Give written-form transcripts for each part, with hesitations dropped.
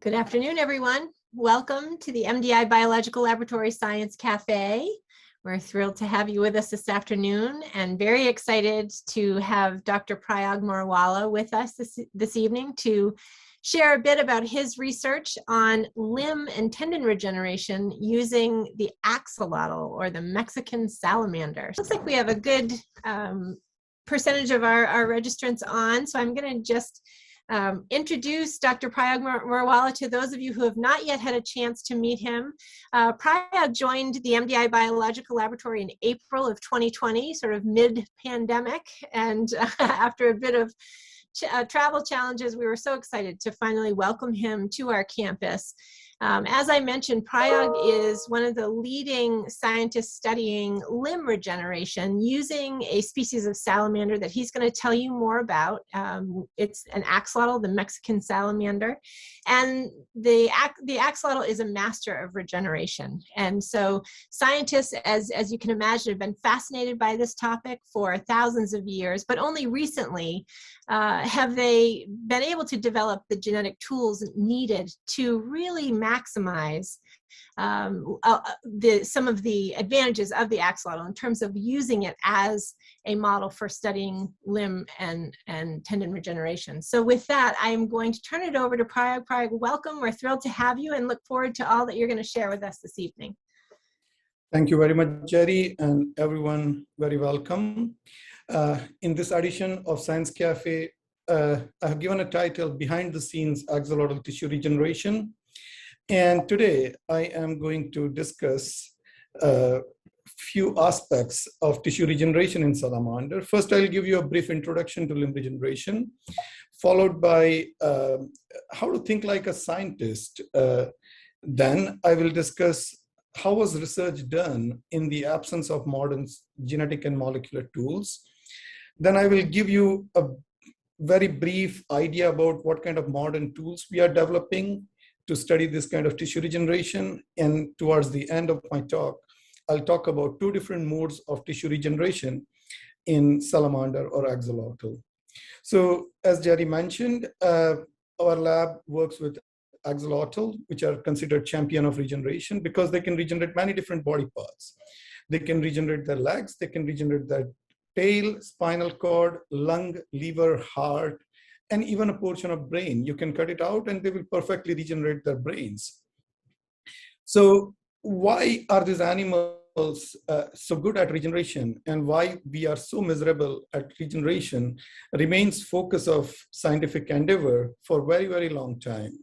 Good afternoon, everyone. Welcome to the MDI Biological Laboratory Science Café. We're thrilled to have you with us this afternoon and very excited to have Dr. Prayag Murawala with us this evening to share a bit about his research on limb and tendon regeneration using the axolotl, or the Mexican salamander. Looks like we have a good percentage of our registrants on, so I'm going to just introduce Dr. Prayag Murawala to those of you who have not yet had a chance to meet him. Prayag joined the MDI Biological Laboratory in April of 2020, sort of mid-pandemic, and after a bit of travel challenges, we were so excited to finally welcome him to our campus. As I mentioned, Prayag is one of the leading scientists studying limb regeneration using a species of salamander that he's going to tell you more about. It's an axolotl, the Mexican salamander, and the axolotl is a master of regeneration. And so scientists, as you can imagine, have been fascinated by this topic for thousands of years, but only recently have they been able to develop the genetic tools needed to really maximize some of the advantages of the axolotl in terms of using it as a model for studying limb and tendon regeneration. So with that, I'm going to turn it over to Prayag. Prayag, welcome. We're thrilled to have you and look forward to all that you're going to share with us this evening. Thank you very much, Jerry, and everyone very welcome. In this edition of Science Café, I have given a title, Behind the Scenes Axolotl Tissue Regeneration. And today I am going to discuss a few aspects of tissue regeneration in salamander. First, I'll give you a brief introduction to limb regeneration, followed by how to think like a scientist. Then I will discuss how was research done in the absence of modern genetic and molecular tools. Then I will give you a very brief idea about what kind of modern tools we are developing to study this kind of tissue regeneration. And towards the end of my talk, I'll talk about two different modes of tissue regeneration in salamander or axolotl. So as Jerry mentioned, our lab works with axolotl, which are considered champion of regeneration because they can regenerate many different body parts. They can regenerate their legs, they can regenerate their tail, spinal cord, lung, liver, heart, and even a portion of brain. You can cut it out and they will perfectly regenerate their brains. So why are these animals so good at regeneration, and why we are so miserable at regeneration remains focus of scientific endeavor for a very, very long time.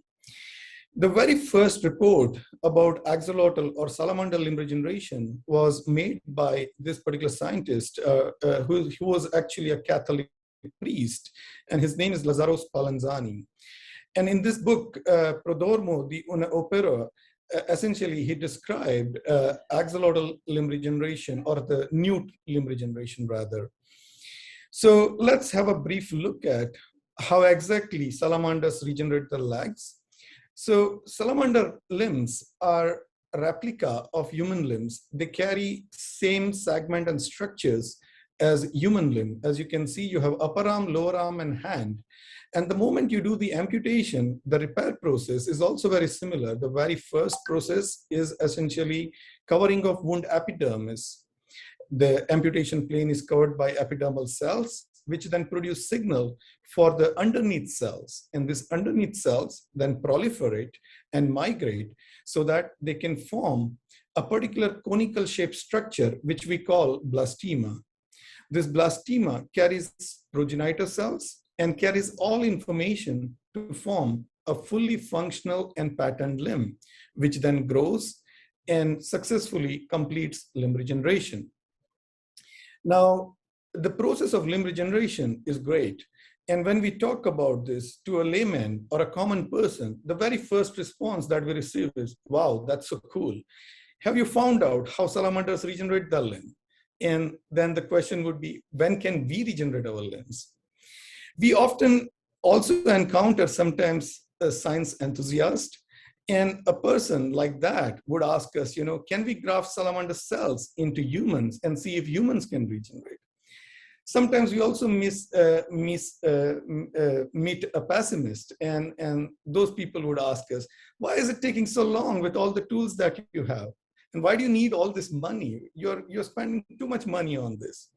The very first report about axolotl or salamander limb regeneration was made by this particular scientist who was actually a Catholic priest, and his name is Lazzaro Spallanzani. And in this book, Prodromo di un'opera, essentially he described axolotl limb regeneration, or the newt limb regeneration rather. So let's have a brief look at how exactly salamanders regenerate their legs. So salamander limbs are a replica of human limbs. They carry same segment and structures as human limb. As you can see, you have upper arm, lower arm, and hand. And the moment you do the amputation, the repair process is also very similar. The very first process is essentially covering of wound epidermis. The amputation plane is covered by epidermal cells, which then produce signal for the underneath cells. And these underneath cells then proliferate and migrate so that they can form a particular conical shaped structure, which we call blastema. This blastema carries progenitor cells and carries all information to form a fully functional and patterned limb, which then grows and successfully completes limb regeneration. Now, the process of limb regeneration is great. And when we talk about this to a layman or a common person, the very first response that we receive is, wow, that's so cool. Have you found out how salamanders regenerate their limb? And then the question would be, when can we regenerate our limbs? We often also encounter sometimes a science enthusiast, and a person like that would ask us, can we graft salamander cells into humans and see if humans can regenerate? Sometimes we also meet a pessimist, and those people would ask us, why is it taking so long with all the tools that you have? And why do you need all this money? You're spending too much money on this.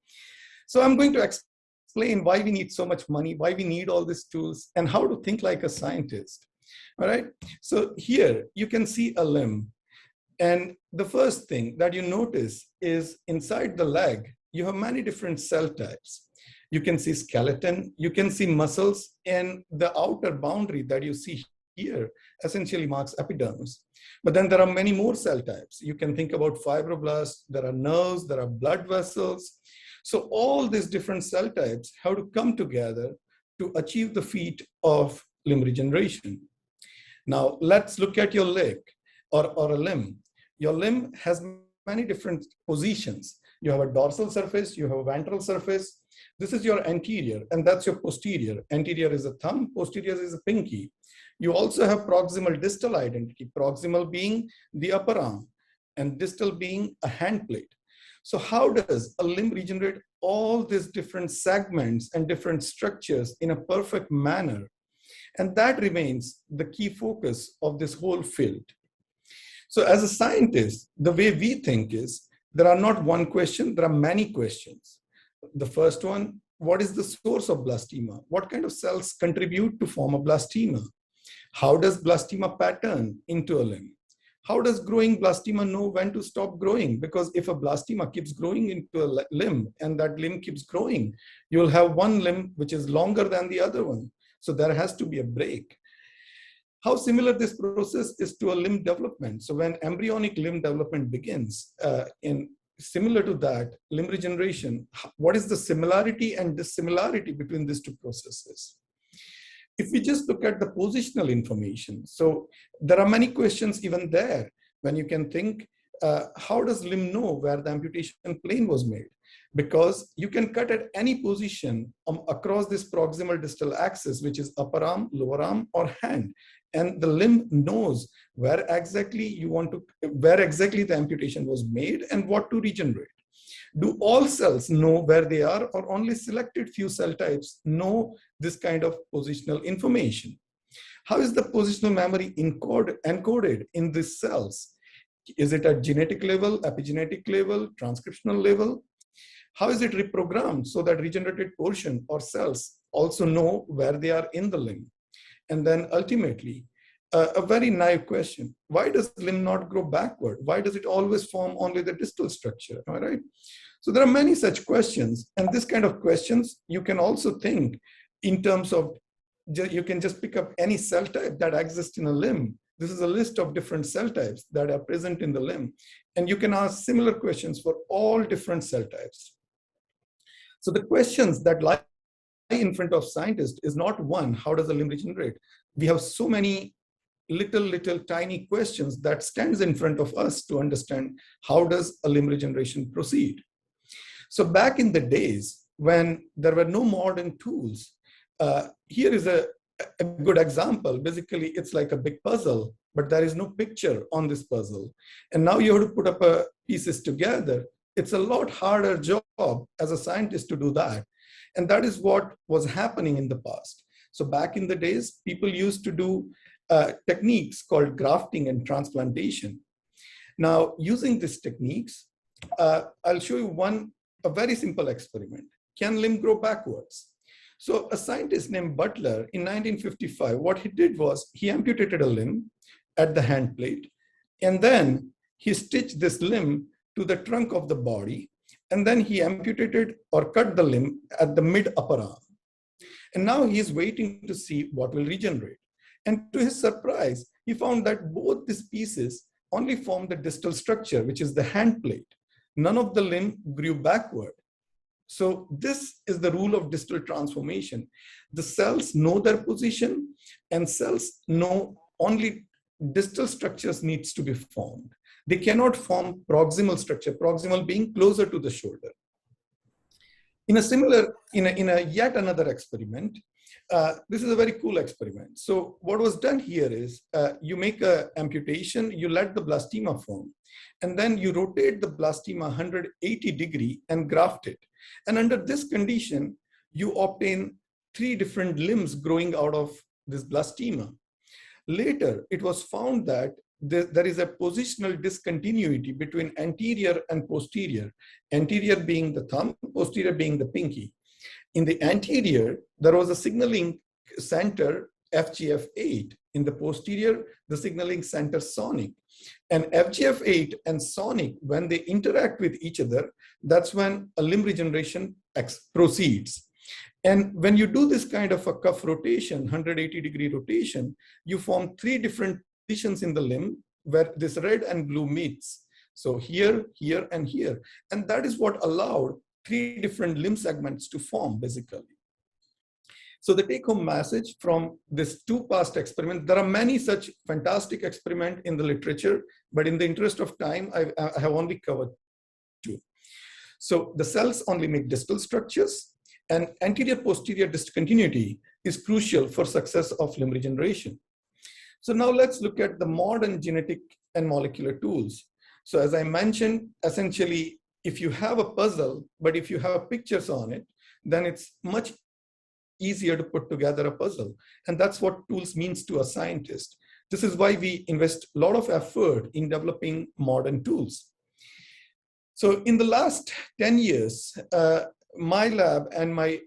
So I'm going to explain why we need so much money, why we need all these tools, and how to think like a scientist. All right. So here you can see a limb. And the first thing that you notice is inside the leg, you have many different cell types. You can see skeleton, you can see muscles, and the outer boundary that you see here essentially marks epidermis. But then there are many more cell types. You can think about fibroblasts, there are nerves, there are blood vessels. So all these different cell types have to come together to achieve the feat of limb regeneration. Now let's look at your leg or a limb. Your limb has many different positions. You have a dorsal surface, you have a ventral surface. This is your anterior, and that's your posterior. Anterior is a thumb, posterior is a pinky. You also have proximal distal identity, proximal being the upper arm, and distal being a hand plate. So how does a limb regenerate all these different segments and different structures in a perfect manner? And that remains the key focus of this whole field. So as a scientist, the way we think is, there are not one question, there are many questions. The first one, what is the source of blastema? What kind of cells contribute to form a blastema? How does blastema pattern into a limb? How does growing blastema know when to stop growing? Because if a blastema keeps growing into a limb and that limb keeps growing, you'll have one limb which is longer than the other one. So there has to be a break. How similar this process is to a limb development. So when embryonic limb development begins, similar to that, limb regeneration, what is the similarity and dissimilarity between these two processes? If we just look at the positional information, so there are many questions even there when you can think, how does limb know where the amputation plane was made? Because you can cut at any position across this proximal distal axis, which is upper arm, lower arm, or hand. And the limb knows where exactly the amputation was made and what to regenerate. Do all cells know where they are, or only selected few cell types know this kind of positional information? How is the positional memory encoded in these cells? Is it at genetic level, epigenetic level, transcriptional level? How is it reprogrammed so that regenerated portion or cells also know where they are in the limb? And then ultimately, a very naive question, why does limb not grow backward? Why does it always form only the distal structure? All right. So there are many such questions, and this kind of questions, you can also think in terms of, you can just pick up any cell type that exists in a limb. This is a list of different cell types that are present in the limb. And you can ask similar questions for all different cell types. So the questions that lie in front of scientists is not one, how does a limb regenerate? We have so many little tiny questions that stands in front of us to understand how does a limb regeneration proceed. So back in the days when there were no modern tools, here is a good example. Basically, it's like a big puzzle, but there is no picture on this puzzle. And now you have to put up pieces together. It's a lot harder job as a scientist to do that. And that is what was happening in the past. So back in the days, people used to do techniques called grafting and transplantation. Now, using these techniques, I'll show you a very simple experiment. Can limb grow backwards? So a scientist named Butler in 1955, what he did was he amputated a limb at the hand plate, and then he stitched this limb to the trunk of the body, and then he amputated or cut the limb at the mid upper arm. And now he's waiting to see what will regenerate. And to his surprise, he found that both these pieces only form the distal structure, which is the hand plate. None of the limb grew backward. So this is the rule of distal transformation. The cells know their position, and cells know only distal structures needs to be formed. They cannot form proximal structure, proximal being closer to the shoulder. In a yet another experiment, This is a very cool experiment. So what was done here is you make an amputation, you let the blastema form, and then you rotate the blastema 180 degree and graft it. And under this condition, you obtain 3 different limbs growing out of this blastema. Later, it was found that there is a positional discontinuity between anterior and posterior, anterior being the thumb, posterior being the pinky. In the anterior, there was a signaling center FGF8. In the posterior, the signaling center sonic. And FGF8 and sonic, when they interact with each other, that's when a limb regeneration proceeds. And when you do this kind of a cuff rotation, 180-degree rotation, you form 3 different positions in the limb where this red and blue meets. So here, here, and here. And that is what allowed 3 different limb segments to form, basically. So the take-home message from this 2 past experiments, there are many such fantastic experiments in the literature, but in the interest of time, I have only covered 2. So the cells only make distal structures, and anterior-posterior discontinuity is crucial for success of limb regeneration. So now let's look at the modern genetic and molecular tools. So as I mentioned, essentially, if you have a puzzle, but if you have pictures on it, then it's much easier to put together a puzzle. And that's what tools means to a scientist. This is why we invest a lot of effort in developing modern tools. So in the last 10 years, my lab and my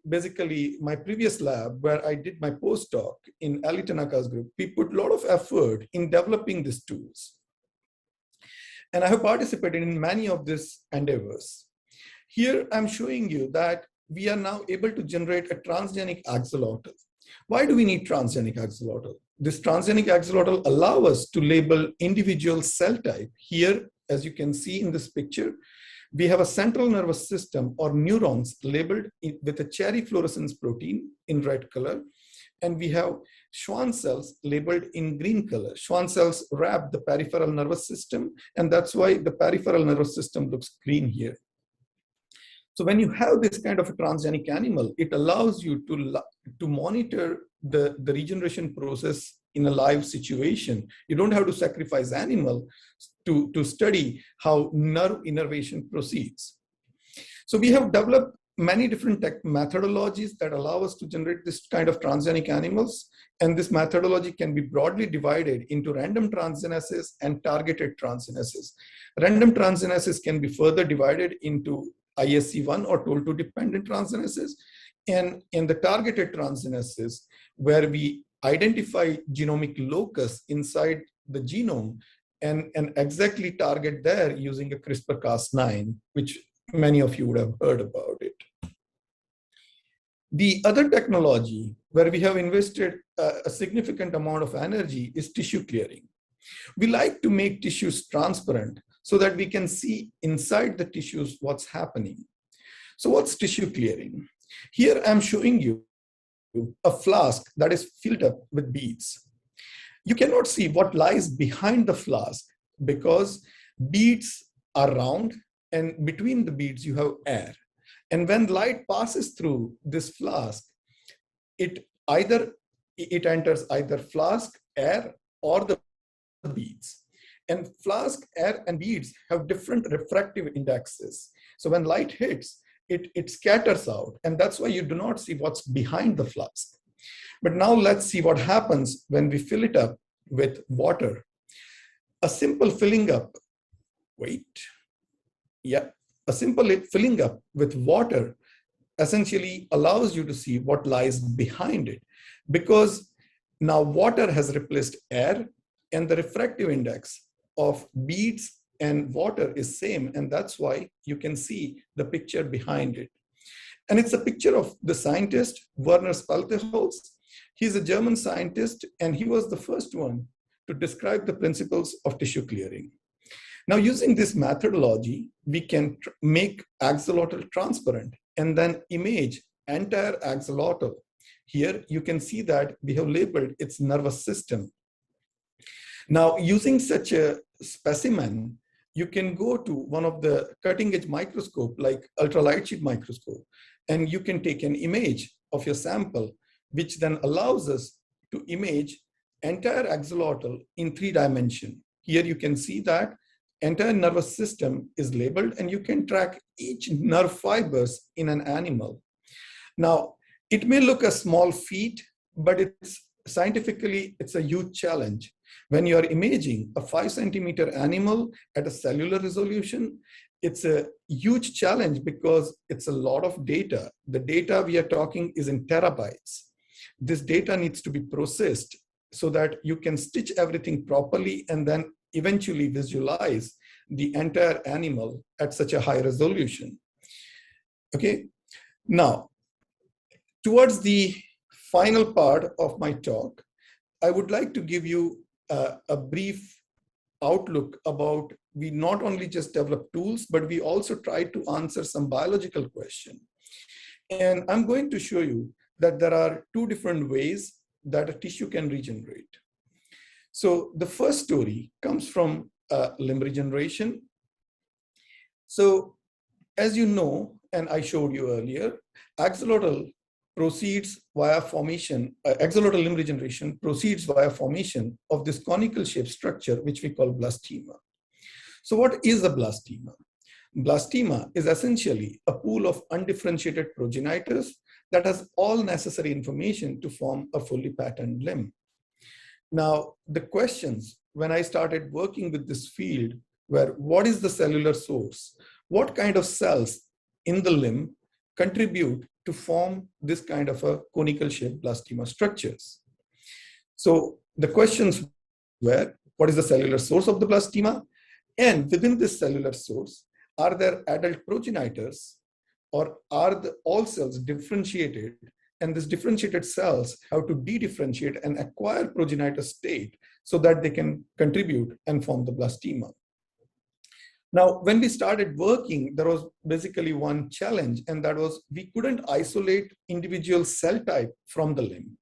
previous lab where I did my postdoc in Ali Tanaka's group, we put a lot of effort in developing these tools. And I have participated in many of these endeavors. Here I'm showing you that we are now able to generate a transgenic axolotl. Why do we need transgenic axolotl? This transgenic axolotl allows us to label individual cell type. Here, as you can see in this picture, we have a central nervous system or neurons labeled with a cherry fluorescence protein in red color. And we have Schwann cells labeled in green color. Schwann cells wrap the peripheral nervous system, and that's why the peripheral nervous system looks green here. So when you have this kind of a transgenic animal, it allows you to monitor the regeneration process in a live situation. You don't have to sacrifice animal to study how nerve innervation proceeds. So we have developed many different methodologies that allow us to generate this kind of transgenic animals. And this methodology can be broadly divided into random transgenesis and targeted transgenesis. Random transgenesis can be further divided into ISC1 or Toll2 dependent transgenesis, and in the targeted transgenesis, where we identify genomic locus inside the genome and exactly target there using a CRISPR-Cas9, which many of you would have heard about it. The other technology where we have invested a significant amount of energy is tissue clearing. We like to make tissues transparent so that we can see inside the tissues what's happening. So what's tissue clearing? Here I'm showing you a flask that is filled up with beads. You cannot see what lies behind the flask because beads are round, and between the beads you have air. And when light passes through this flask, it enters either flask, air, or the beads. And flask, air, and beads have different refractive indexes. So when light hits, it scatters out, and that's why you do not see what's behind the flask. But now let's see what happens when we fill it up with water. A simple filling up, a simple filling up with water essentially allows you to see what lies behind it, because now water has replaced air, and the refractive index of beads and water is same, and that's why you can see the picture behind it. And it's a picture of the scientist, Werner Spalteholz. He's a German scientist, and he was the first one to describe the principles of tissue clearing. Now, using this methodology, we can make axolotl transparent and then image entire axolotl. Here, you can see that we have labeled its nervous system. Now, using such a specimen, you can go to one of the cutting-edge microscope, like ultralight sheet microscope, and you can take an image of your sample which then allows us to image entire axolotl in 3 dimensions. Here you can see that entire nervous system is labeled, and you can track each nerve fibers in an animal. Now, it may look a small feat, but scientifically, it's a huge challenge. When you're imaging a 5-centimeter animal at a cellular resolution, it's a huge challenge because it's a lot of data. The data we are talking is in terabytes. This data needs to be processed so that you can stitch everything properly and then eventually visualize the entire animal at such a high resolution. Okay, now, towards the final part of my talk, I would like to give you a brief outlook about we not only just develop tools, but we also try to answer some biological questions. And I'm going to show you that there are 2 different ways that a tissue can regenerate. So the first story comes from limb regeneration. So as you know, and I showed you earlier, axolotl proceeds via formation, axolotl limb regeneration proceeds via formation of this conical shaped structure, which we call blastema. So what is a blastema? Blastema is essentially a pool of undifferentiated progenitors that has all necessary information to form a fully patterned limb. Now, the questions when I started working with this field were, what is the cellular source? What kind of cells in the limb contribute to form this kind of a conical shaped blastema structures? So the questions were, what is the cellular source of the blastema? And within this cellular source, are there adult progenitors, or are all cells differentiated? And these differentiated cells have to de-differentiate and acquire progenitor state so that they can contribute and form the blastema. Now, when we started working, there was basically one challenge, and that was we couldn't isolate individual cell type from the limb.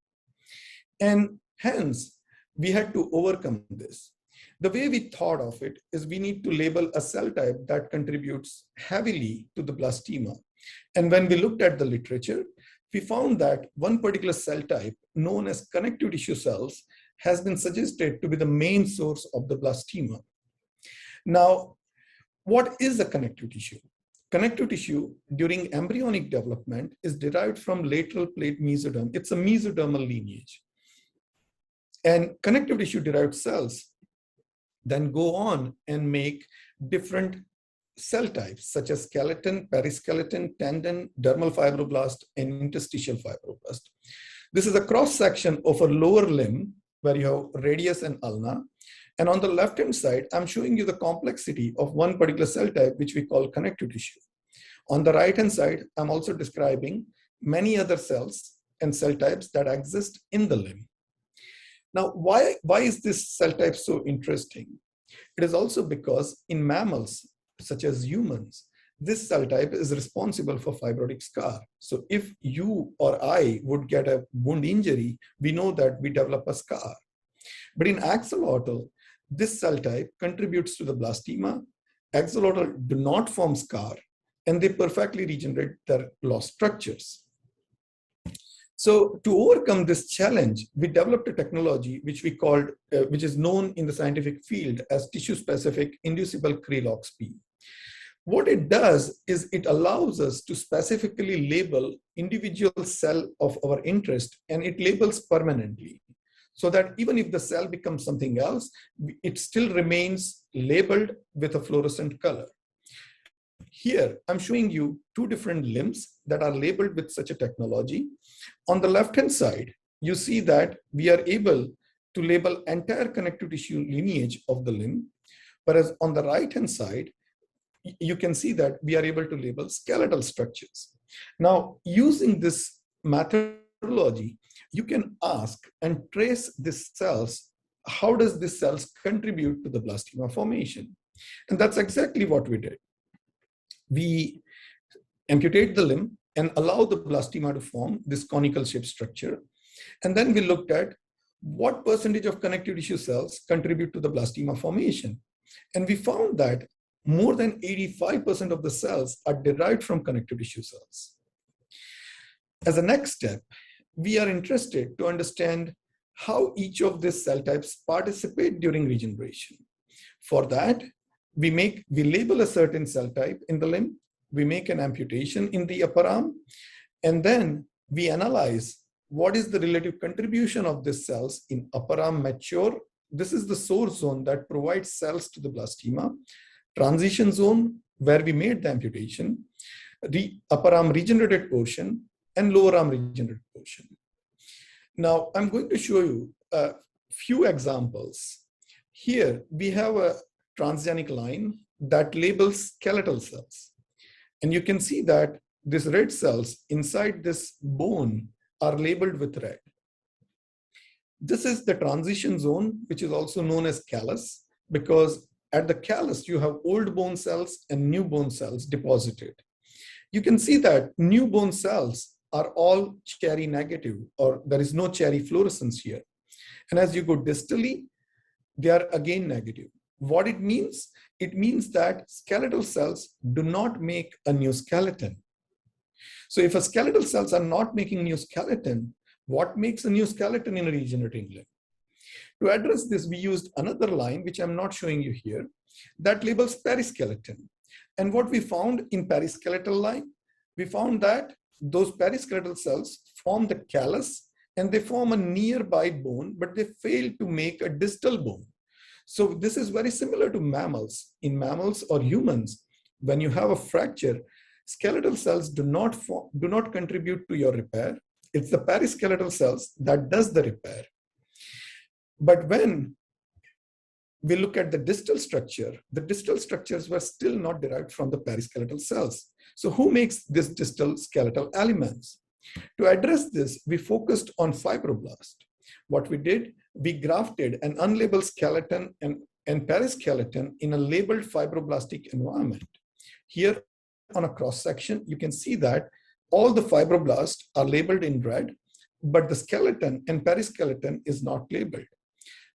And hence, we had to overcome this. The way we thought of it is we need to label a cell type that contributes heavily to the blastema. And when we looked at the literature, we found that one particular cell type known as connective tissue cells has been suggested to be the main source of the blastema. Now, what is a connective tissue? Connective tissue during embryonic development is derived from lateral plate mesoderm. It's a mesodermal lineage. And connective tissue derived cells then go on and make different cell types such as skeleton, periskeleton, tendon, dermal fibroblast, and interstitial fibroblast. This is a cross-section of a lower limb where you have radius and ulna. And on the left-hand side, I'm showing you the complexity of one particular cell type, which we call connective tissue. On the right-hand side, I'm also describing many other cells and cell types that exist in the limb. Now, why is this cell type so interesting? It is also because in mammals, such as humans, this cell type is responsible for fibrotic scar. So if you or I would get a wound injury, we know that we develop a scar. But in axolotl, this cell type contributes to the blastema. Axolotl do not form scar, and they perfectly regenerate their lost structures. So to overcome this challenge, we developed a technology which we called, which is known in the scientific field as tissue-specific inducible Krey-Loxp. What it does is it allows us to specifically label individual cell of our interest, and it labels permanently, so that even if the cell becomes something else, it still remains labeled with a fluorescent color. Here, I'm showing you 2 different limbs that are labeled with such a technology. On the left-hand side, you see that we are able to label entire connective tissue lineage of the limb, whereas on the right-hand side, you can see that we are able to label skeletal structures. Now, using this methodology, you can ask and trace these cells. How does these cells contribute to the blastema formation? And that's exactly what we did. We amputate the limb and allow the blastema to form this conical shaped structure. And then we looked at what percentage of connective tissue cells contribute to the blastema formation. And we found that more than 85% of the cells are derived from connective tissue cells. As a next step, we are interested to understand how each of these cell types participate during regeneration. For that, we label a certain cell type in the limb, we make an amputation in the upper arm, and then we analyze what is the relative contribution of these cells in upper arm mature. This is the source zone that provides cells to the blastema. Transition zone, where we made the amputation, the upper arm regenerated portion, and lower arm regenerated portion. Now, I'm going to show you a few examples. Here, we have a transgenic line that labels skeletal cells. And you can see that these red cells inside this bone are labeled with red. This is the transition zone, which is also known as callus, because at the callus, you have old bone cells and new bone cells deposited. You can see that new bone cells are all cherry negative, or there is no cherry fluorescence here. And as you go distally, they are again negative. What it means? It means that skeletal cells do not make a new skeleton. So if a skeletal cells are not making new skeleton, what makes a new skeleton in a regenerating limb? To address this, we used another line, which I'm not showing you here, that labels periskeleton. And what we found in periskeletal line, we found that those periskeletal cells form the callus and they form a nearby bone, but they fail to make a distal bone. So this is very similar to mammals. In mammals or humans, when you have a fracture, skeletal cells do not contribute to your repair. It's the periskeletal cells that does the repair. But when we look at the distal structures were still not derived from the periskeletal cells. So who makes this distal skeletal elements? To address this, we focused on fibroblast. What we did, we grafted an unlabeled skeleton and periskeleton in a labeled fibroblastic environment. Here on a cross-section, you can see that all the fibroblasts are labeled in red, but the skeleton and periskeleton is not labeled.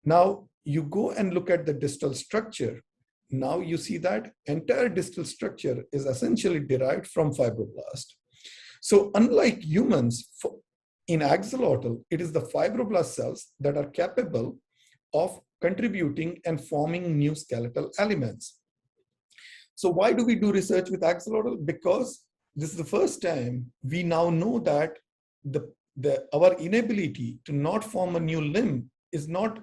Now, you go and look at the distal structure. Now you see that entire distal structure is essentially derived from fibroblast. So unlike humans, in axolotl, it is the fibroblast cells that are capable of contributing and forming new skeletal elements. So why do we do research with axolotl? Because this is the first time we now know that our inability to not form a new limb is not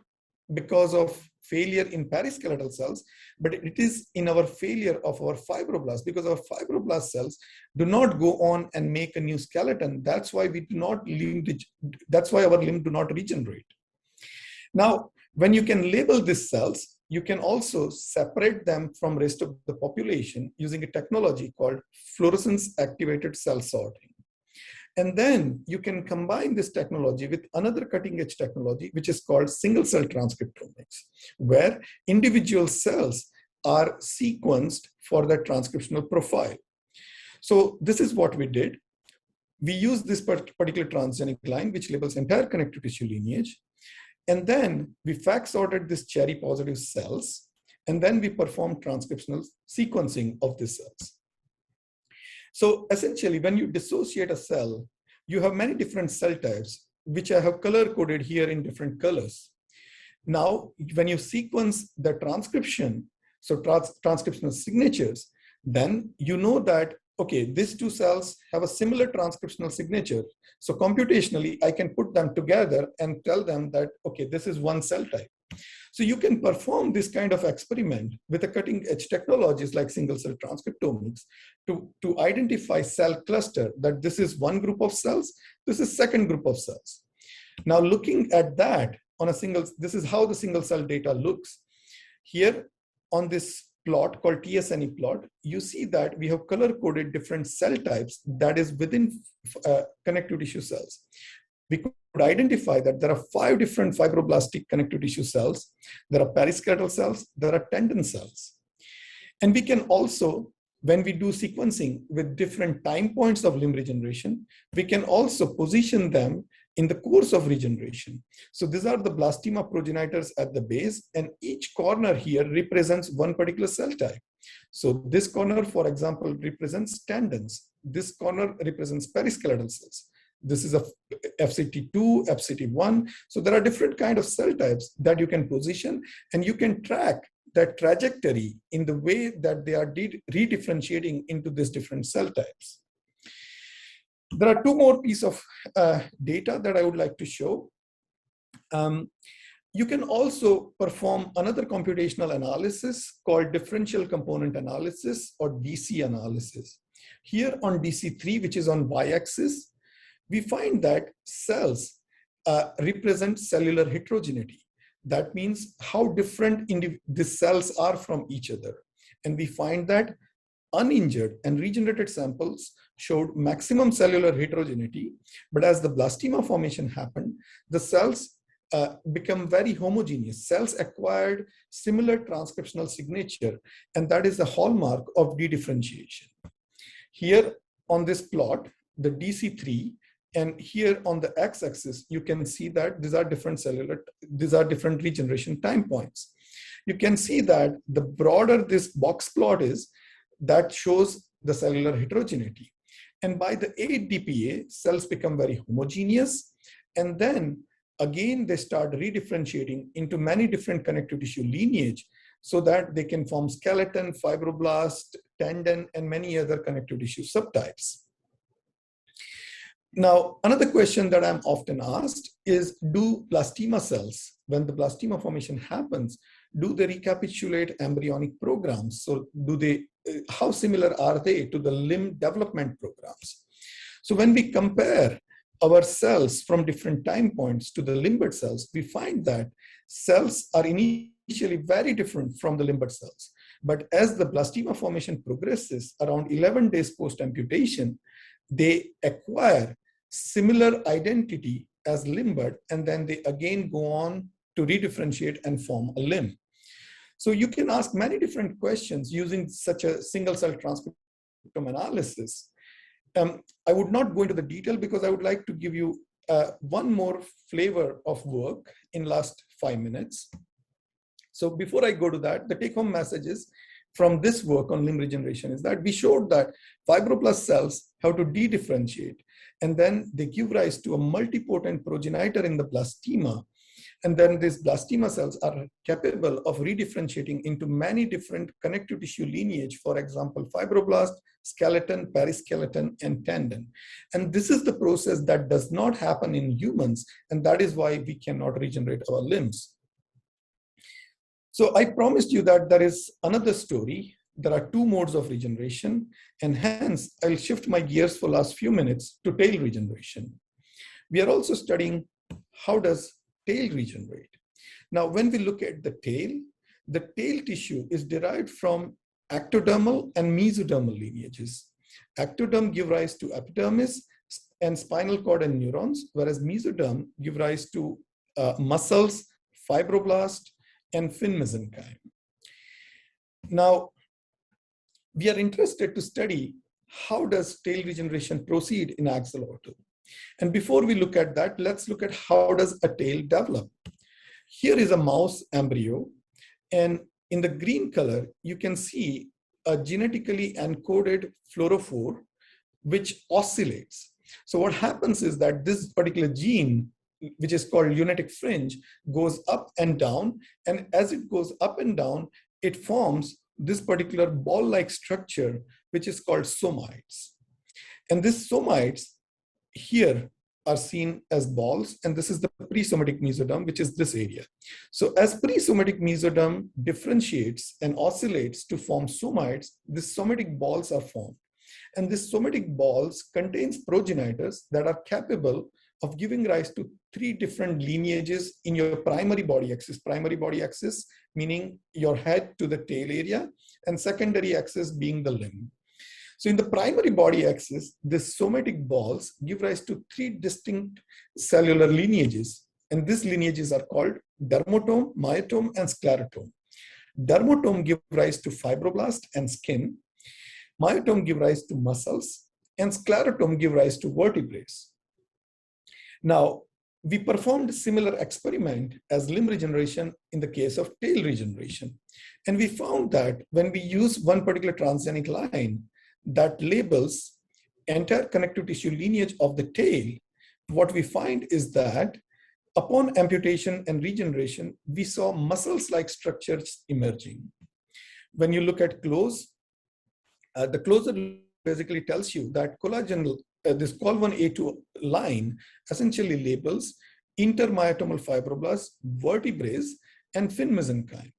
because of failure in periskeletal cells, but it is in our failure of our fibroblasts, because our fibroblast cells do not go on and make a new skeleton. That's why our limb do not regenerate. Now, when you can label these cells, you can also separate them from rest of the population using a technology called fluorescence activated cell sorting. And then you can combine this technology with another cutting edge technology, which is called single cell transcriptomics, where individual cells are sequenced for their transcriptional profile. So this is what we did. We used this particular transgenic line, which labels entire connective tissue lineage. And then we FACS sorted these cherry positive cells. And then we performed transcriptional sequencing of these cells. So essentially, when you dissociate a cell, you have many different cell types, which I have color coded here in different colors. Now, when you sequence the transcription, so transcriptional signatures, then you know that, okay, these two cells have a similar transcriptional signature. So computationally, I can put them together and tell them that, okay, this is one cell type. So you can perform this kind of experiment with a cutting edge technologies like single cell transcriptomics to identify cell cluster, that this is one group of cells, this is second group of cells. Now looking at that on this is how the single cell data looks. Here on this plot called TSNE plot, you see that we have color coded different cell types that is within connective tissue cells. We could identify that there are 5 different fibroblastic connective tissue cells. There are periskeletal cells, there are tendon cells. And we can also, when we do sequencing with different time points of limb regeneration, we can also position them in the course of regeneration. So these are the blastema progenitors at the base, and each corner here represents one particular cell type. So this corner, for example, represents tendons. This corner represents periskeletal cells. This is a FCT2, FCT1. So there are different kind of cell types that you can position, and you can track that trajectory in the way that they are redifferentiating into these different cell types. There are two more pieces of data that I would like to show. You can also perform another computational analysis called differential component analysis, or DC analysis. Here on DC3, which is on y-axis, we find that cells represent cellular heterogeneity. That means how different the cells are from each other. And we find that uninjured and regenerated samples showed maximum cellular heterogeneity, but as the blastema formation happened, the cells become very homogeneous. Cells acquired similar transcriptional signature, and that is the hallmark of dedifferentiation. Here on this plot, the DC3, and here on the x-axis, you can see that these are different regeneration time points. You can see that the broader this box plot is, that shows the cellular heterogeneity. And by the 8 dPa, cells become very homogeneous, and then again, they start redifferentiating into many different connective tissue lineage so that they can form skeleton, fibroblast, tendon, and many other connective tissue subtypes. Now, another question that I'm often asked is, do blastema cells, when the blastema formation happens, do they recapitulate embryonic programs? So how similar are they to the limb development programs? So when we compare our cells from different time points to the limbed cells, we find that cells are initially very different from the limbed cells. But as the blastema formation progresses, around 11 days post-amputation, they acquire similar identity as limbed, and then they again go on to redifferentiate and form a limb. So you can ask many different questions using such a single cell transcriptome analysis. I would not go into the detail because I would like to give you one more flavor of work in last 5 minutes. So before I go to that, the take-home messages from this work on limb regeneration is that we showed that fibroblast cells have to dedifferentiate, and then they give rise to a multipotent progenitor in the blastema. And then these blastema cells are capable of redifferentiating into many different connective tissue lineage, for example, fibroblast, skeleton, periskeleton, and tendon. And this is the process that does not happen in humans, and that is why we cannot regenerate our limbs. So I promised you that there is another story. There are two modes of regeneration, and hence I'll shift my gears for the last few minutes to tail regeneration. We are also studying how does tail regenerate. Now, when we look at the tail tissue is derived from ectodermal and mesodermal lineages. Ectoderm give rise to epidermis and spinal cord and neurons, whereas mesoderm give rise to muscles, fibroblast, and fin mesenchyme. Now, we are interested to study how does tail regeneration proceed in axolotl. And before we look at that, let's look at how does a tail develop. Here is a mouse embryo, and in the green color, you can see a genetically encoded fluorophore which oscillates. So what happens is that this particular gene, which is called lunatic fringe, goes up and down, and as it goes up and down, it forms this particular ball-like structure, which is called somites. And these somites here are seen as balls, and this is the presomatic mesoderm, which is this area. So as presomatic mesoderm differentiates and oscillates to form somites, these somatic balls are formed. And these somatic balls contains progenitors that are capable of giving rise to 3 different lineages in your primary body axis meaning your head to the tail area, and secondary axis being the limb. So in the primary body axis, the somatic balls give rise to 3 distinct cellular lineages, and these lineages are called dermatome, myotome, and sclerotome. Dermatome give rise to fibroblast and skin, myotome give rise to muscles, and sclerotome give rise to vertebrates. Now, we performed a similar experiment as limb regeneration in the case of tail regeneration. And we found that when we use one particular transgenic line that labels entire connective tissue lineage of the tail, what we find is that upon amputation and regeneration, we saw muscles-like structures emerging. When you look at close, the closer basically tells you that collagen, this Col1A2 line essentially labels intermyotomal fibroblasts, vertebrae, and fin mesenchyme.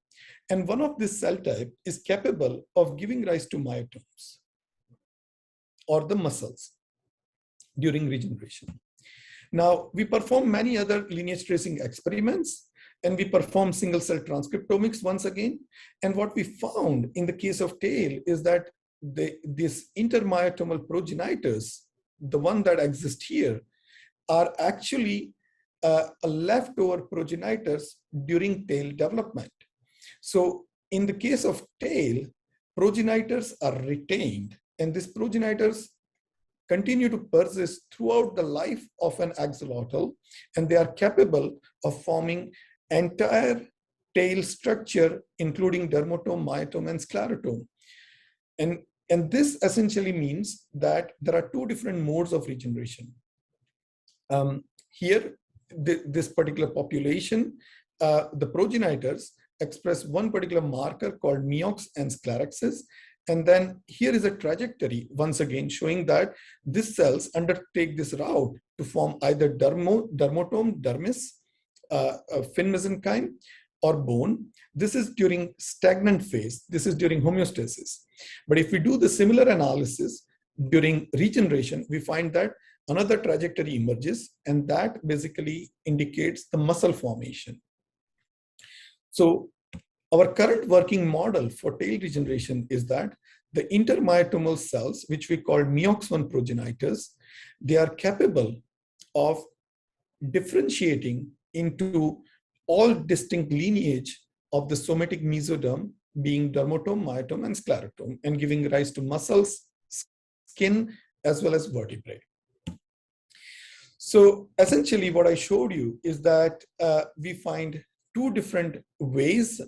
And one of this cell type is capable of giving rise to myotomes or the muscles during regeneration. Now, we perform many other lineage tracing experiments, and we perform single cell transcriptomics once again. And what we found in the case of tail is that these intermyotomal progenitors, the one that exist here, are actually a leftover progenitors during tail development. So in the case of tail, progenitors are retained, and these progenitors continue to persist throughout the life of an axolotl, and they are capable of forming entire tail structure, including dermatome, myotome, and sclerotome. And this essentially means that there are two different modes of regeneration. Here, this particular population, the progenitors express one particular marker called meox and sclerexis. And then here is a trajectory, once again, showing that these cells undertake this route to form either dermatome, dermis, fin mesenchyme, or bone. This is during stagnant phase. This is during homeostasis. But if we do the similar analysis during regeneration, we find that another trajectory emerges, and that basically indicates the muscle formation. So our current working model for tail regeneration is that the intermyotomal cells, which we call meox1 progenitors, they are capable of differentiating into all distinct lineage of the somatic mesoderm, being dermatome, myotome, and sclerotome, and giving rise to muscles, skin, as well as vertebrae. So essentially what I showed you is that we find two different ways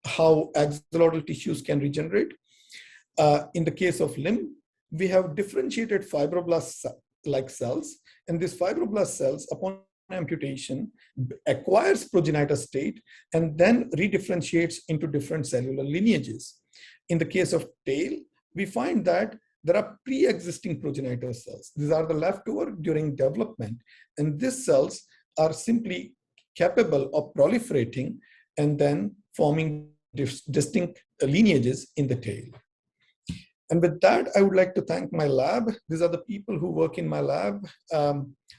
how axolotl tissues can regenerate. In the case of limb, we have differentiated fibroblast-like cells, and these fibroblast cells, upon amputation, acquires progenitor state and then redifferentiates into different cellular lineages. In the case of tail, we find that there are pre-existing progenitor cells. These are the leftover during development, and these cells are simply capable of proliferating and then forming distinct lineages in the tail. And with that, I would like to thank my lab. These are the people who work in my lab.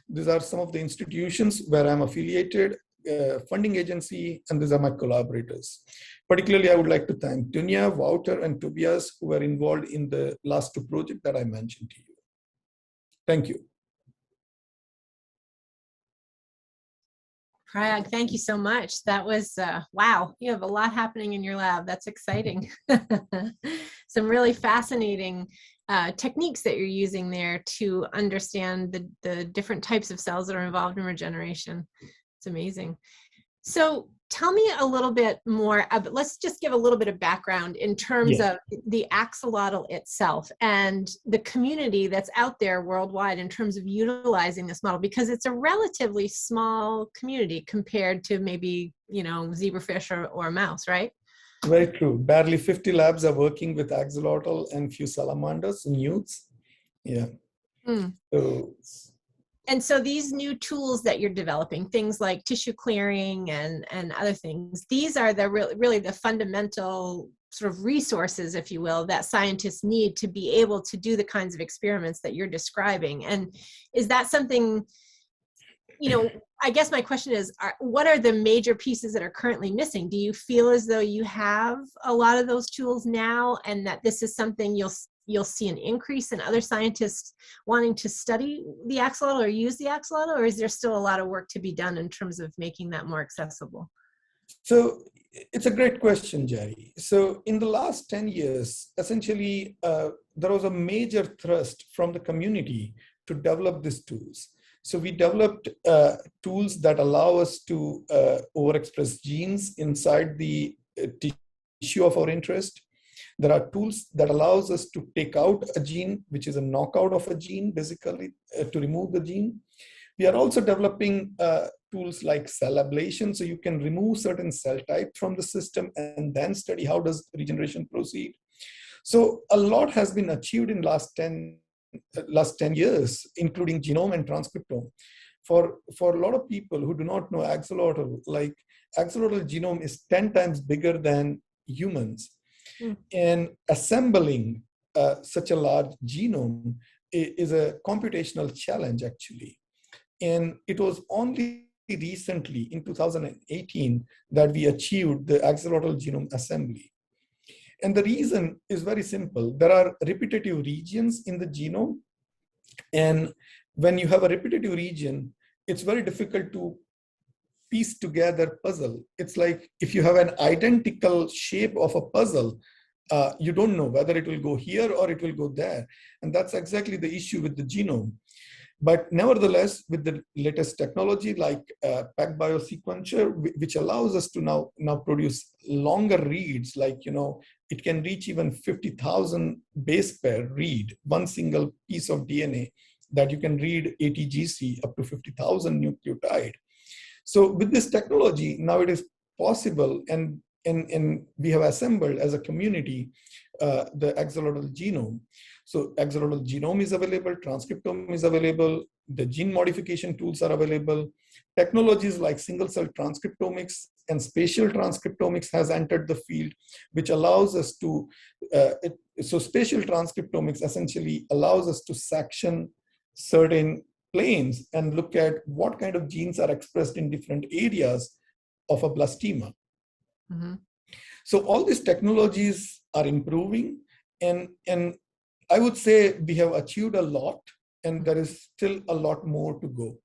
These are some of the institutions where I'm affiliated, funding agency, and these are my collaborators. Particularly, I would like to thank Dunya, Wouter, and Tobias, who were involved in the last two projects that I mentioned to you. Thank you. Prayag, thank you so much. That was, wow, you have a lot happening in your lab. That's exciting. Some really fascinating techniques that you're using there to understand the different types of cells that are involved in regeneration. It's amazing. So tell me a little bit more, let's just give a little bit of background in terms of the axolotl itself and the community that's out there worldwide in terms of utilizing this model, because it's a relatively small community compared to maybe, you know, zebrafish or mouse, right? Very true. Barely 50 labs are working with axolotl and few salamanders and newts. Yeah. And so these new tools that you're developing, things like tissue clearing and other things, these are the really the fundamental sort of resources, if you will, that scientists need to be able to do the kinds of experiments that you're describing. And is that something, you know, I guess my question is, what are the major pieces that are currently missing? Do you feel as though you have a lot of those tools now, and that this is something you'll see an increase in other scientists wanting to study the axolotl or use the axolotl, or is there still a lot of work to be done in terms of making that more accessible? So it's a great question, Jerry. So in the last 10 years, essentially, there was a major thrust from the community to develop these tools. So we developed tools that allow us to overexpress genes inside the tissue of our interest. There are tools that allows us to take out a gene, which is a knockout of a gene, basically, to remove the gene. We are also developing tools like cell ablation, so you can remove certain cell type from the system and then study how does regeneration proceed. So a lot has been achieved in last 10 years, including genome and transcriptome. For a lot of people who do not know axolotl, like axolotl genome is 10 times bigger than humans. And assembling such a large genome is a computational challenge, actually. And it was only recently, in 2018, that we achieved the axolotl genome assembly. And the reason is very simple. There are repetitive regions in the genome. And when you have a repetitive region, it's very difficult to piece together puzzle. It's like if you have an identical shape of a puzzle, you don't know whether it will go here or it will go there. And that's exactly the issue with the genome. But nevertheless, with the latest technology like PacBio sequencer, which allows us to now produce longer reads, like, it can reach even 50,000 base pair read, one single piece of DNA that you can read ATGC up to 50,000 nucleotide. So with this technology, now it is possible, and we have assembled as a community the axolotl genome. So axolotl genome is available, transcriptome is available, the gene modification tools are available. Technologies like single-cell transcriptomics and spatial transcriptomics has entered the field, which allows us to, so spatial transcriptomics essentially allows us to section certain planes and look at what kind of genes are expressed in different areas of a blastema. So all these technologies are improving, and I would say we have achieved a lot, and there is still a lot more to go.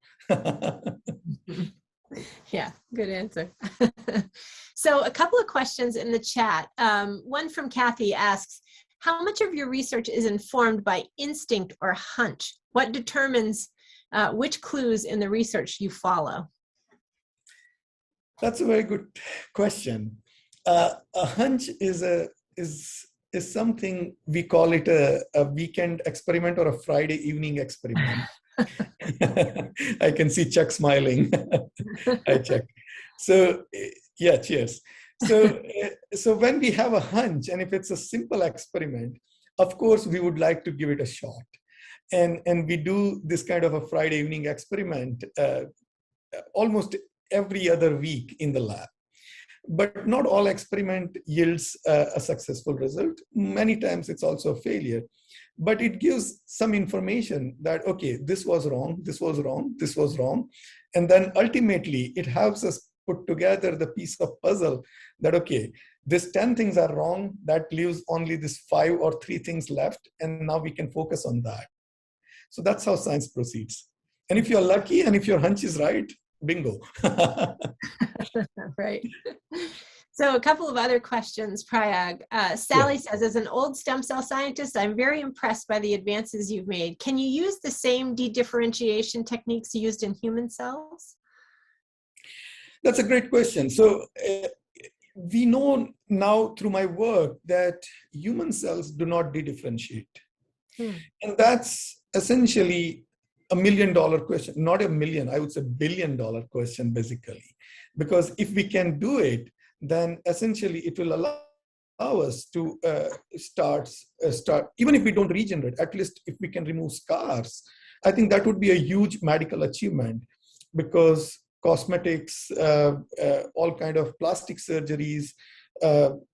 Yeah, good answer. So a couple of questions in the chat. One from Kathy asks, how much of your research is informed by instinct or hunch? What determines which clues in the research you follow? That's a very good question. A hunch is something, we call it a weekend experiment or a Friday evening experiment. I can see Chuck smiling. Hi, Chuck. So yeah, cheers. So when we have a hunch, and if it's a simple experiment, of course, we would like to give it a shot. And we do this kind of a Friday evening experiment almost every other week in the lab. But not all experiment yields a successful result. Many times it's also a failure. But it gives some information that, okay, this was wrong, this was wrong, this was wrong. And then ultimately, it helps us put together the piece of puzzle that, okay, this 10 things are wrong, that leaves only this 5 or 3 things left, and now we can focus on that. So that's how science proceeds. And if you're lucky and if your hunch is right, bingo. Right. So a couple of other questions, Prayag. Sally says, as an old stem cell scientist, I'm very impressed by the advances you've made. Can you use the same dedifferentiation techniques used in human cells? That's a great question. So we know now through my work that human cells do not dedifferentiate. And that's essentially $1 million question, not a million, I would say $1 billion question, basically. Because if we can do it, then essentially it will allow us to start, even if we don't regenerate, at least if we can remove scars, I think that would be a huge medical achievement, because cosmetics, all kind of plastic surgeries,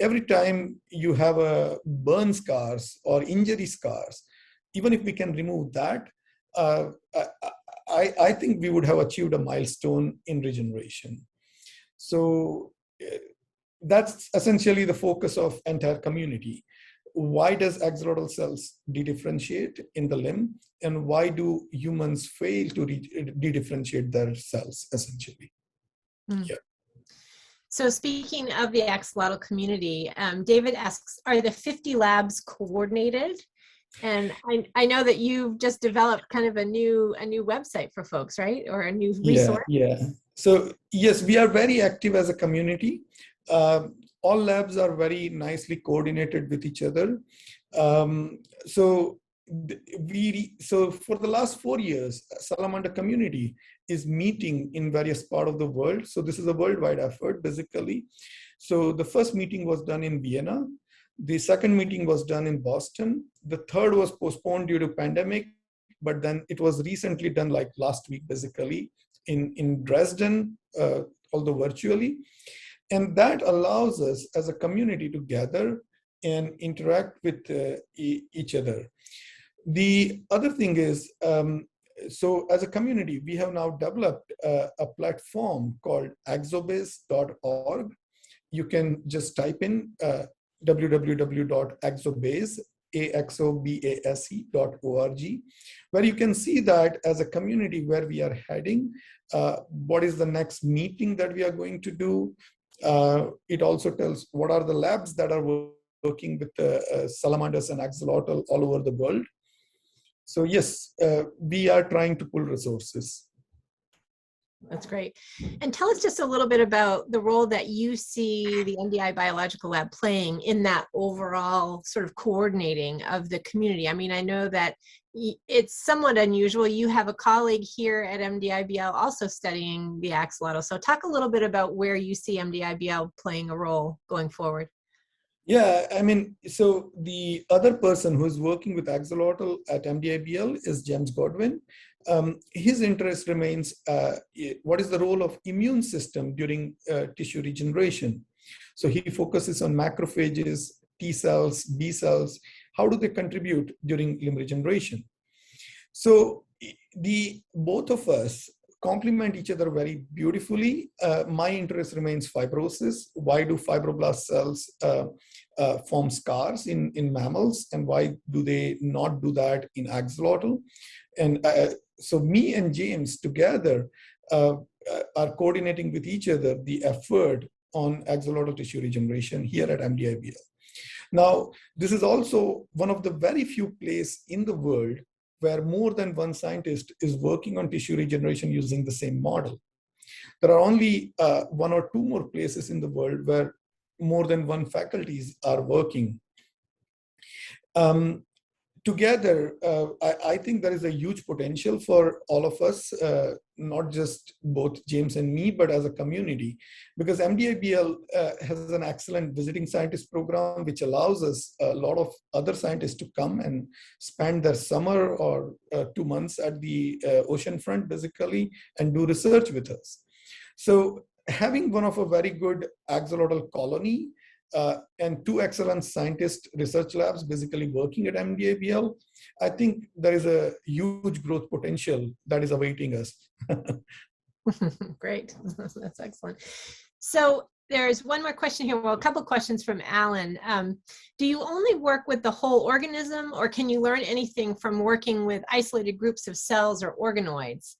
every time you have a burn scars or injury scars, even if we can remove that, I think we would have achieved a milestone in regeneration. So that's essentially the focus of entire community. Why does axolotl cells dedifferentiate in the limb, and why do humans fail to dedifferentiate their cells, essentially? Yeah. So speaking of the axolotl community, David asks, are the 50 labs coordinated? And I know that you've just developed kind of a new website for folks, right? Or a new resource? Yeah. So yes, we are very active as a community. All labs are very nicely coordinated with each other. So so for the last 4 years, salamander community is meeting in various parts of the world. So this is a worldwide effort, basically. So the first meeting was done in Vienna. The second meeting was done in Boston. The third was postponed due to pandemic, but then it was recently done like last week, basically, in Dresden, although virtually. And that allows us as a community to gather and interact with each other. The other thing is, so as a community, we have now developed a platform called axobase.org. You can just type in www.axobase.org, where you can see that as a community where we are heading, what is the next meeting that we are going to do. It also tells what are the labs that are working with salamanders and axolotl all over the world. So yes, we are trying to pull resources. That's great. And tell us just a little bit about the role that you see the MDI Biological Lab playing in that overall sort of coordinating of the community. I mean, I know that it's somewhat unusual. You have a colleague here at MDIBL also studying the axolotl. So talk a little bit about where you see MDIBL playing a role going forward. Yeah, I mean, so the other person who is working with axolotl at MDIBL is James Godwin. His interest remains, what is the role of immune system during tissue regeneration? So he focuses on macrophages, T cells, B cells. How do they contribute during limb regeneration? So both of us complement each other very beautifully. My interest remains fibrosis. Why do fibroblast cells form scars in mammals, and why do they not do that in axolotl? And so me and James together are coordinating with each other the effort on axolotl tissue regeneration here at MDIBL. Now, this is also one of the very few places in the world where more than one scientist is working on tissue regeneration using the same model. There are only 1 or 2 more places in the world where more than one faculties are working. Together, I think there is a huge potential for all of us, not just both James and me, but as a community, because MDIBL has an excellent visiting scientist program, which allows us a lot of other scientists to come and spend their summer or 2 months at the ocean front, basically, and do research with us. So having one of a very good axolotl colony and 2 excellent scientist research labs basically working at MDIBL, I think there is a huge growth potential that is awaiting us. Great, that's excellent. So there's one more question here. Well, a couple questions from Alan. Do you only work with the whole organism, or can you learn anything from working with isolated groups of cells or organoids?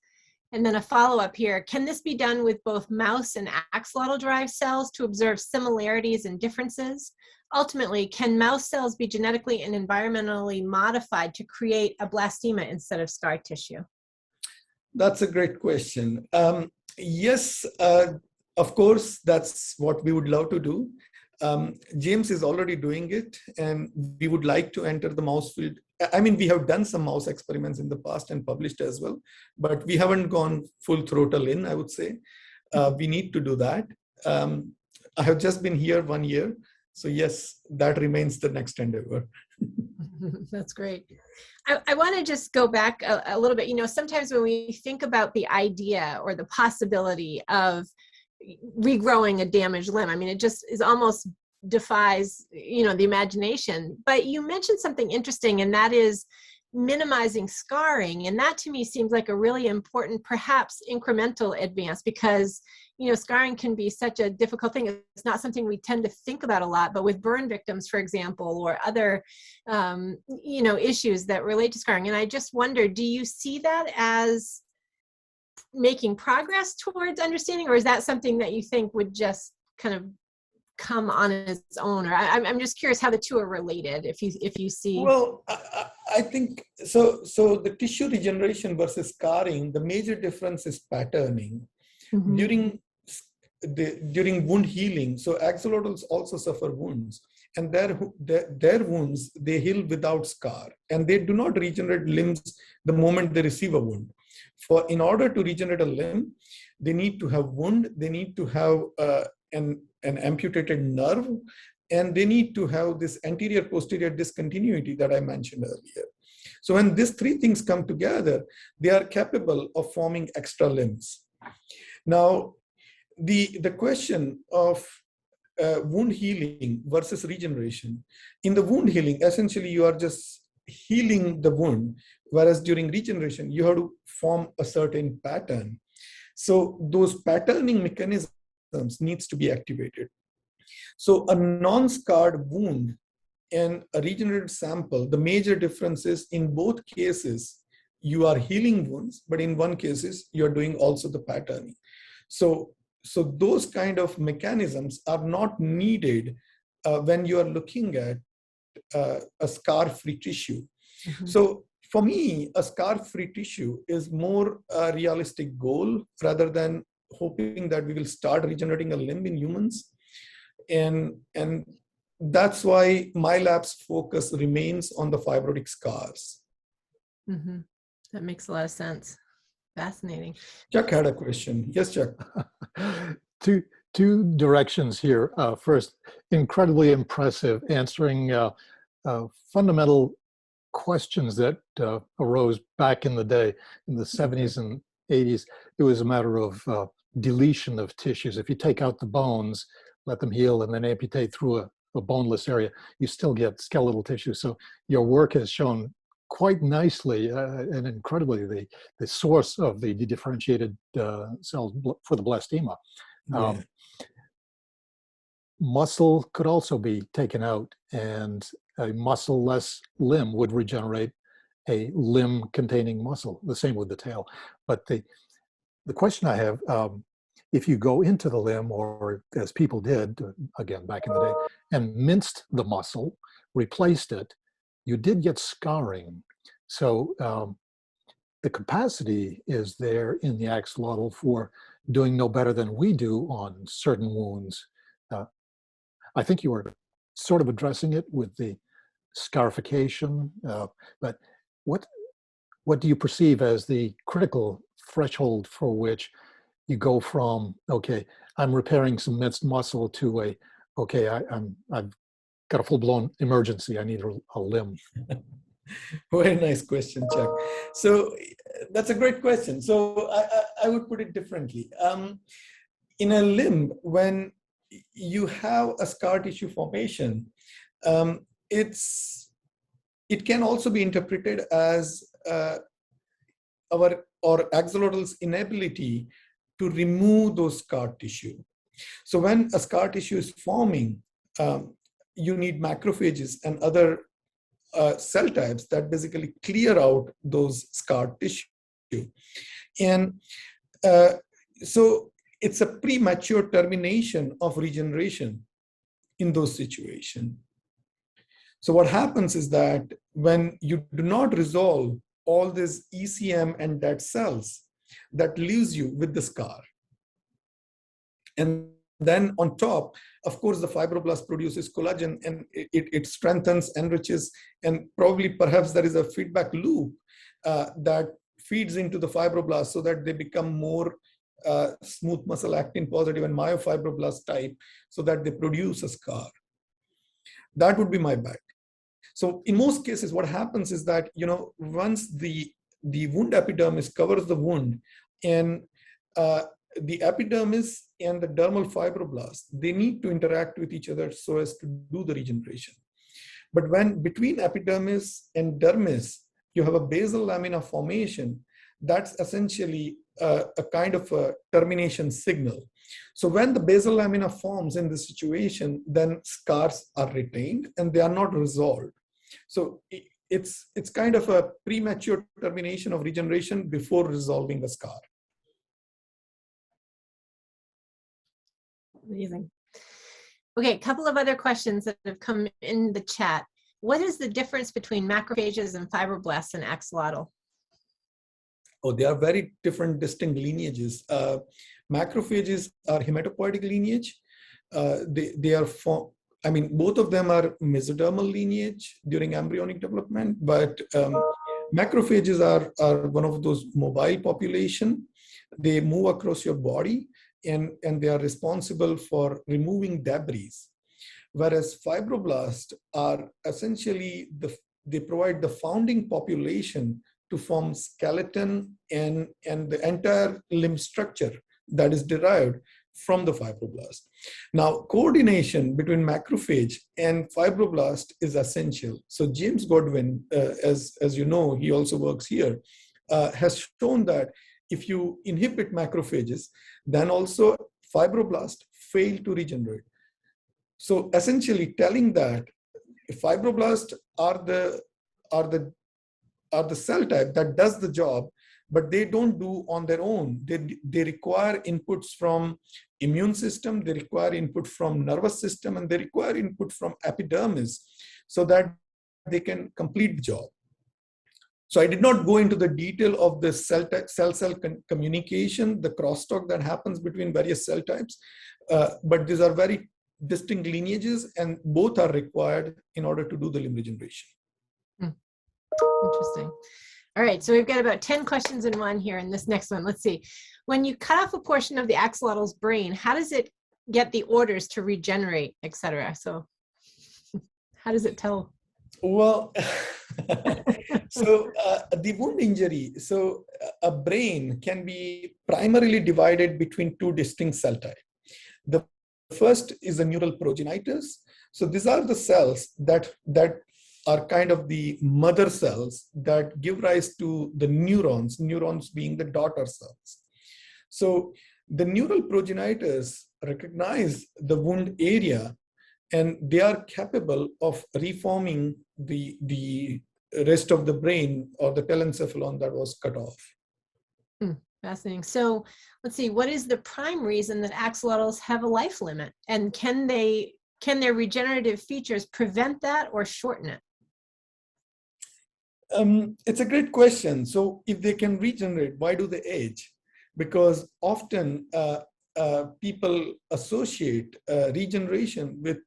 And then a follow-up here, can this be done with both mouse and axolotl-derived cells to observe similarities and differences? Ultimately, can mouse cells be genetically and environmentally modified to create a blastema instead of scar tissue? That's a great question. Yes, of course, that's what we would love to do. James is already doing it, and we would like to enter the mouse field. I mean, we have done some mouse experiments in the past and published as well, but we haven't gone full throttle in, I would say. We need to do that. I have just been here 1 year. So yes, that remains the next endeavor. That's great. I want to just go back a little bit. You know, sometimes when we think about the idea or the possibility of regrowing a damaged limb, I mean, it just is almost defies, you know, the imagination. But you mentioned something interesting, and that is minimizing scarring. And that to me seems like a really important, perhaps incremental advance, because, you know, scarring can be such a difficult thing. It's not something we tend to think about a lot, but with burn victims, for example, or other, you know, issues that relate to scarring. And I just wonder, do you see that as making progress towards understanding, or is that something that you think would just kind of come on its own? Or I'm just curious how the two are related, if you see. Well, I think so. So the tissue regeneration versus scarring, the major difference is patterning. Mm-hmm. During wound healing, so axolotls also suffer wounds, and their wounds, they heal without scar, and they do not regenerate limbs the moment they receive a wound. In order to regenerate a limb, they need to have wound, they need to have an amputated nerve, and they need to have this anterior posterior discontinuity that I mentioned earlier. So when these three things come together, they are capable of forming extra limbs. Now, the question of wound healing versus regeneration. In the wound healing, essentially you are just healing the wound, whereas during regeneration, you have to form a certain pattern. So those patterning mechanisms needs to be activated. So a non-scarred wound and a regenerated sample, the major difference is in both cases, you are healing wounds, but in one cases, you're doing also the patterning. So those kind of mechanisms are not needed when you are looking at a scar-free tissue. Mm-hmm. So for me, a scar-free tissue is more a realistic goal rather than hoping that we will start regenerating a limb in humans. And that's why my lab's focus remains on the fibrotic scars. Mm-hmm. That makes a lot of sense. Fascinating. Chuck had a question. Yes, Chuck. Two directions here. First, incredibly impressive, answering fundamental questions that arose back in the day, in the 70s and 80s. It was a matter of deletion of tissues. If you take out the bones, let them heal, and then amputate through a boneless area, you still get skeletal tissue. So your work has shown quite nicely and incredibly the source of the dedifferentiated cells for the blastema. Yeah. Muscle could also be taken out, and a muscle-less limb would regenerate a limb containing muscle. The same with the tail. But the question I have, if you go into the limb, or as people did, again, back in the day, and minced the muscle, replaced it, you did get scarring. So the capacity is there in the axolotl for doing no better than we do on certain wounds. I think you were sort of addressing it with the scarification, but what do you perceive as the critical threshold for which you go from, okay, I'm repairing some minced muscle, to okay, I've got a full-blown emergency, I need a limb? Very nice question, Chuck. So that's a great question. So I would put it differently. In a limb, when you have a scar tissue formation, it can also be interpreted as our axolotl's inability to remove those scar tissue. So when a scar tissue is forming, you need macrophages and other cell types that basically clear out those scar tissue. And so it's a premature termination of regeneration in those situations. So what happens is that when you do not resolve all these ECM and dead cells, that leaves you with the scar. And then on top, of course, the fibroblast produces collagen, and it strengthens, enriches, and probably perhaps there is a feedback loop that feeds into the fibroblasts so that they become more smooth muscle actin positive and myofibroblast type, so that they produce a scar. That would be my bet. So in most cases, what happens is that, once the wound epidermis covers the wound, and the epidermis and the dermal fibroblasts, they need to interact with each other so as to do the regeneration. But when between epidermis and dermis, you have a basal lamina formation, that's essentially a kind of a termination signal. So when the basal lamina forms in this situation, then scars are retained and they are not resolved. So it's kind of a premature termination of regeneration before resolving the scar. Amazing. Okay, a couple of other questions that have come in the chat. What is the difference between macrophages and fibroblasts in axolotl? Oh, they are very different, distinct lineages. Macrophages are hematopoietic lineage. They are I mean, both of them are mesodermal lineage during embryonic development, but macrophages are one of those mobile population. They move across your body and they are responsible for removing debris. Whereas fibroblasts are essentially, they provide the founding population to form skeleton and the entire limb structure that is derived from the fibroblast. Now, coordination between macrophage and fibroblast is essential. So James Godwin, as you know, he also works here, has shown that if you inhibit macrophages, then also fibroblasts fail to regenerate. So essentially telling that fibroblasts are the cell type that does the job, but they don't do on their own. They require inputs from immune system, they require input from nervous system, and they require input from epidermis so that they can complete the job. So I did not go into the detail of the cell-cell communication, the crosstalk that happens between various cell types, but these are very distinct lineages, and both are required in order to do the limb regeneration. Interesting. All right, so we've got about 10 questions in one here in this next one. Let's see. When you cut off a portion of the axolotl's brain, how does it get the orders to regenerate, etc.? So how does it tell? Well, so the wound injury, so a brain can be primarily divided between two distinct cell types. The first is the neural progenitors. So these are the cells that are kind of the mother cells that give rise to the neurons being the daughter cells. So the neural progenitors recognize the wound area, and they are capable of reforming the rest of the brain or the telencephalon that was cut off. Fascinating. So let's see, what is the prime reason that axolotls have a life limit? And can their regenerative features prevent that or shorten it? It's a great question. So if they can regenerate, why do they age? Because often people associate regeneration with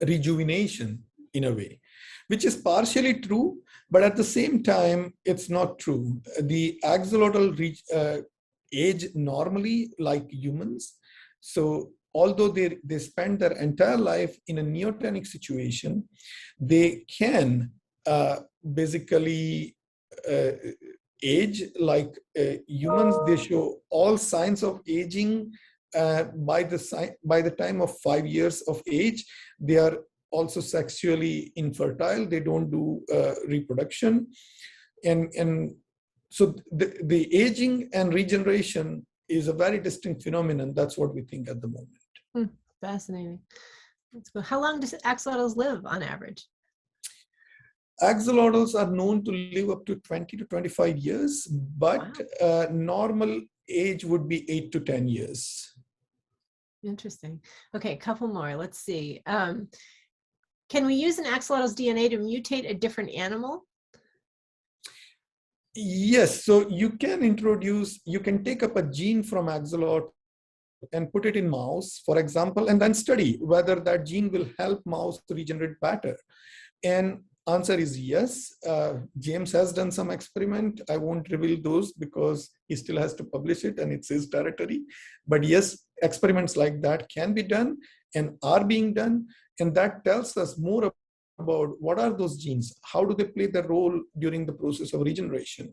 rejuvenation in a way, which is partially true, but at the same time, it's not true. The axolotl age normally like humans. So although they spend their entire life in a neotenic situation, they can basically age like humans. They show all signs of aging by the time of 5 years of age. They are also sexually infertile. They don't do reproduction. And so the aging and regeneration is a very distinct phenomenon. That's what we think at the moment. Fascinating. Let's go. How long does axolotls live on average? Axolotls are known to live up to 20 to 25 years, but wow, normal age would be 8 to 10 years. Interesting. Okay, a couple more. Let's see. Can we use an axolotl's DNA to mutate a different animal? Yes, so you can take up a gene from axolotl and put it in mouse, for example, and then study whether that gene will help mouse to regenerate better. And answer is yes. James has done some experiment. I won't reveal those because he still has to publish it and it's his territory. But yes, experiments like that can be done and are being done. And that tells us more about what are those genes, how do they play their role during the process of regeneration.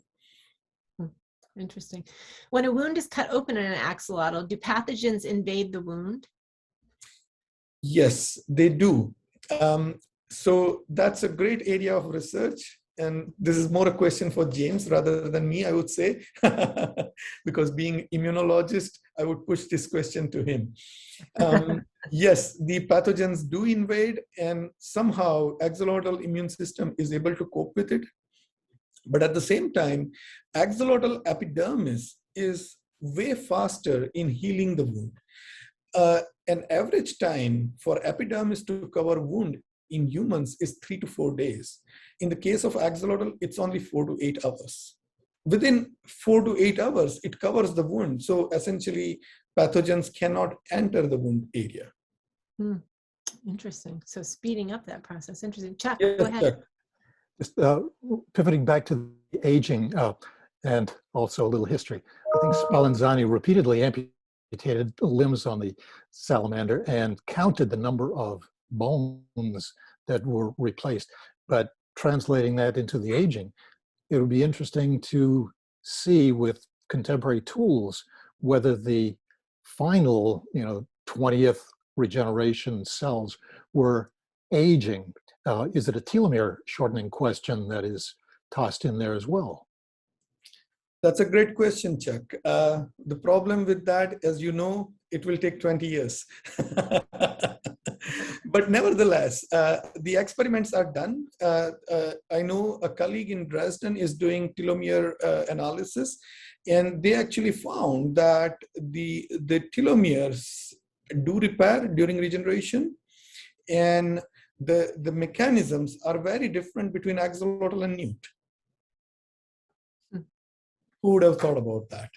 Interesting. When a wound is cut open in an axolotl, do pathogens invade the wound? Yes, they do. So that's a great area of research. And this is more a question for James rather than me, I would say, because being immunologist, I would push this question to him. Yes, the pathogens do invade, and somehow axolotl immune system is able to cope with it. But at the same time, axolotl epidermis is way faster in healing the wound. An average time for epidermis to cover wound in humans is 3 to 4 days. In the case of axolotl, it's only 4 to 8 hours. Within 4 to 8 hours, it covers the wound. So essentially, pathogens cannot enter the wound area. Hmm. Interesting. So speeding up that process. Interesting. Chuck, Yes, go ahead. Chuck. Just pivoting back to the aging and also a little history. I think Spallanzani repeatedly amputated limbs on the salamander and counted the number of bones that were replaced. But translating that into the aging, it would be interesting to see with contemporary tools whether the final, 20th regeneration cells were aging. Is it a telomere shortening question that is tossed in there as well? That's a great question, Chuck. The problem with that, as you know, it will take 20 years. But nevertheless, the experiments are done. I know a colleague in Dresden is doing telomere analysis, and they actually found that the telomeres do repair during regeneration, and the mechanisms are very different between axolotl and newt. Who would have thought about that?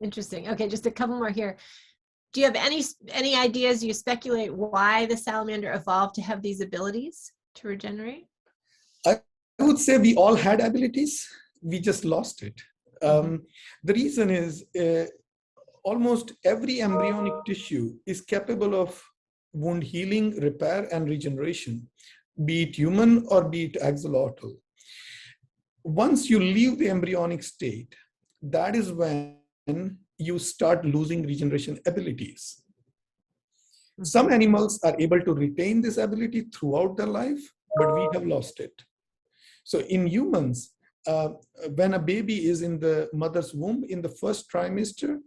Interesting. Okay, just a couple more here. Do you have any ideas, you speculate why the salamander evolved to have these abilities to regenerate? I would say we all had abilities. We just lost it. The reason is almost every embryonic tissue is capable of wound healing, repair, and regeneration, be it human or be it axolotl. Once you leave the embryonic state, that is when you start losing regeneration abilities. Some animals are able to retain this ability throughout their life, but we have lost it. So in humans, when a baby is in the mother's womb in the first trimester,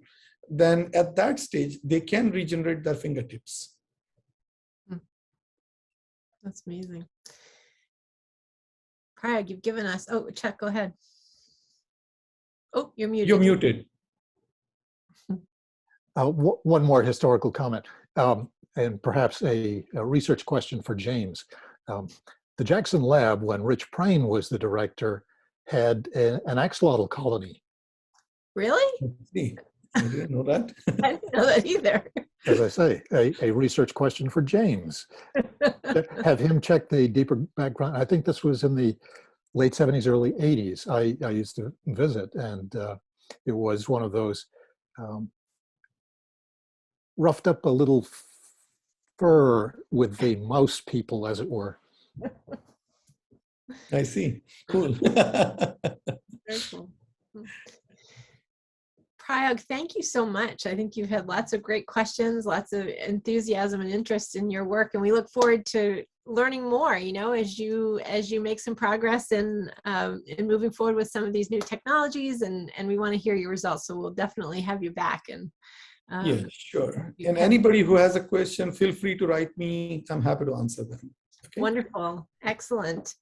then at that stage, they can regenerate their fingertips. That's amazing. Prayag, you've given us, oh, Chuck, go ahead. Oh, you're muted. You're muted. One more historical comment, and perhaps a research question for James. The Jackson Lab, when Rich Prain was the director, had an axolotl colony. Really? See, I didn't know that. I didn't know that either. As I say, a research question for James. Have him check the deeper background. I think this was in the late 70s, early 80s. I used to visit, and it was one of those roughed up a little fur with the mouse people, as it were. I see. Cool. Very cool. Prayag, thank you so much. I think you've had lots of great questions, lots of enthusiasm and interest in your work, and we look forward to learning more, as you make some progress in moving forward with some of these new technologies, and we want to hear your results. So we'll definitely have you back. And yeah, sure. And anybody who has a question, feel free to write me. I'm happy to answer them. Okay? Wonderful. Excellent.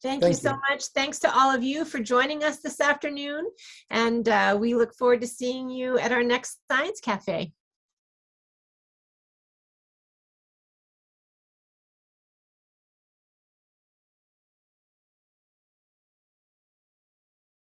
Thank you so much. Thanks to all of you for joining us this afternoon. And we look forward to seeing you at our next Science Cafe.